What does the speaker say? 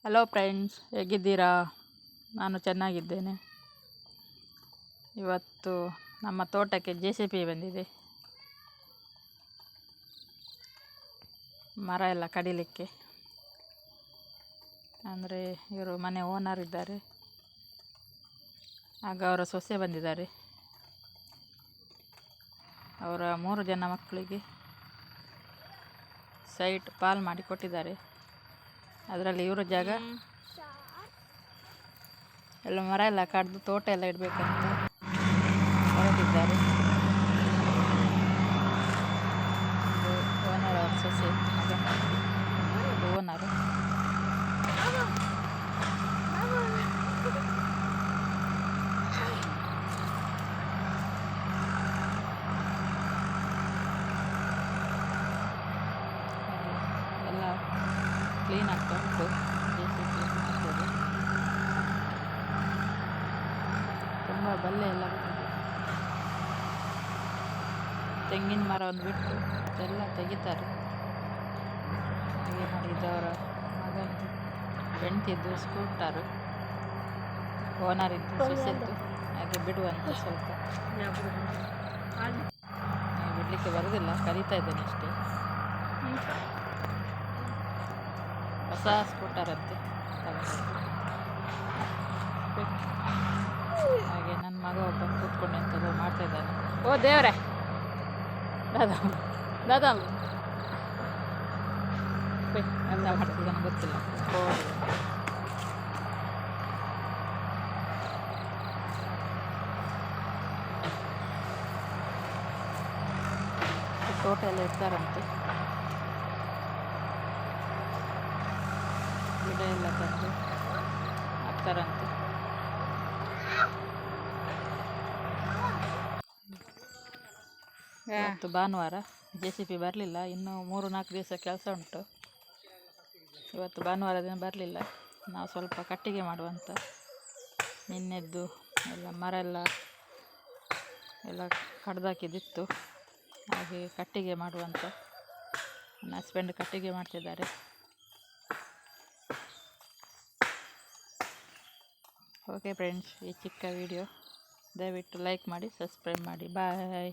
Hello friends, ಹೇಗಿದ್ದೀರಾ? ನಾನು ಚೆನ್ನಾಗಿದ್ದೇನೆ. ಇವತ್ತು ನಮ್ಮ ತೋಟಕ್ಕೆ JCB ಬಂದಿದೆ, ಮರ ಎಲ್ಲ ಕಡಿಲಿಕ್ಕೆ. ಅಂದರೆ ಇವರು ಮನೆ ಓನರ್ ಇದ್ದಾರೆ, ಆಗ ಅವರ ಸೊಸೆ ಬಂದಿದ್ದಾರೆ. ಅವರ 3 ಜನ ಮಕ್ಕಳಿಗೆ ಸೈಟ್ ಪಾಲ್ ಮಾಡಿ ಕೊಟ್ಟಿದ್ದಾರೆ. ಅದರಲ್ಲಿ ಇವರ ಜಾಗ ಎಲ್ಲ ಮರ ಎಲ್ಲ ಕಡ್ದು ತೋಟ ಎಲ್ಲ ಇಡಬೇಕಂತ ಹೊರಟಿದ್ದಾರೆ. ಓನರ್ ಅವ್ರ ಸೊಸೆ ಓನರು. ಎಲ್ಲ ಕ್ಲೀನ್ ಆಗ್ತಾ ಉಂಟು. ತುಂಬ ಬಲ್ಲೆ ಎಲ್ಲ ಬಂದಿದೆ. ತೆಂಗಿನ ಮರವನ್ನು ಬಿಟ್ಟು ಎಲ್ಲ ತೆಗಿತಾರೆ. ಹಾಗೆ ಮಾಡಿದ್ದವರ ಮಗಂದು ಹೆಂಡ್ತಿದ್ದು ಸ್ಕೂಟರು, ಓನರ್ ಇದ್ದು ಸೊಸೆದ್ದು, ಹಾಗೆ ಬಿಡುವಂತ ಸ್ವಲ್ಪ ಬಿಡಲಿಕ್ಕೆ ಬರೋದಿಲ್ಲ, ಕಲಿತಾ ಇದ್ದೇನೆ ಅಷ್ಟೇ. ಹೊಸ ಸ್ಕೂಟರ್ ಅಂತೆ ಹಾಗೆ ನನ್ನ ಮಗ ಒಬ್ಬ ಕೂತ್ಕೊಂಡು ಎಂಥದ್ದು ಮಾಡ್ತಾ ಇದ್ದಾನೆ. ಓ ದೇವ್ರೆ, ದಾದಾ ದಾದಾ ಎಂತ ಮಾಡ್ತಿದ್ದಾನೆ ಗೊತ್ತಿಲ್ಲ. ತೋಟ ಎಲ್ಲ ಇರ್ತಾರಂತೆ, ಗಿಡ ಎಲ್ಲ ತಂದು ಹಾಕ್ತಾರಂತೆ. ಇವತ್ತು ಭಾನುವಾರ, JCB ಬರಲಿಲ್ಲ. ಇನ್ನೂ 3-4 ದಿವಸ ಕೆಲಸ ಉಂಟು. ಇವತ್ತು ಭಾನುವಾರ ದಿನ ಬರಲಿಲ್ಲ. ನಾವು ಸ್ವಲ್ಪ ಕಟ್ಟಿಗೆ ಮಾಡುವಂತ, ನಿನ್ನೆದ್ದು ಎಲ್ಲ ಮರ ಎಲ್ಲ ಕಡ್ದಾಕಿದ್ದಿತ್ತು, ಹಾಗೆ ಕಟ್ಟಿಗೆ ಮಾಡುವಂತ ನನ್ನ ಹಸ್ಬೆಂಡ್ ಕಟ್ಟಿಗೆ ಮಾಡ್ತಿದ್ದಾರೆ. ಓಕೆ ಫ್ರೆಂಡ್ಸ್, ಈ ಚಿಕ್ಕ ವಿಡಿಯೋ ದಯವಿಟ್ಟು ಲೈಕ್ ಮಾಡಿ, ಸಬ್ಸ್ಕ್ರೈಬ್ ಮಾಡಿ. ಬಾಯ್.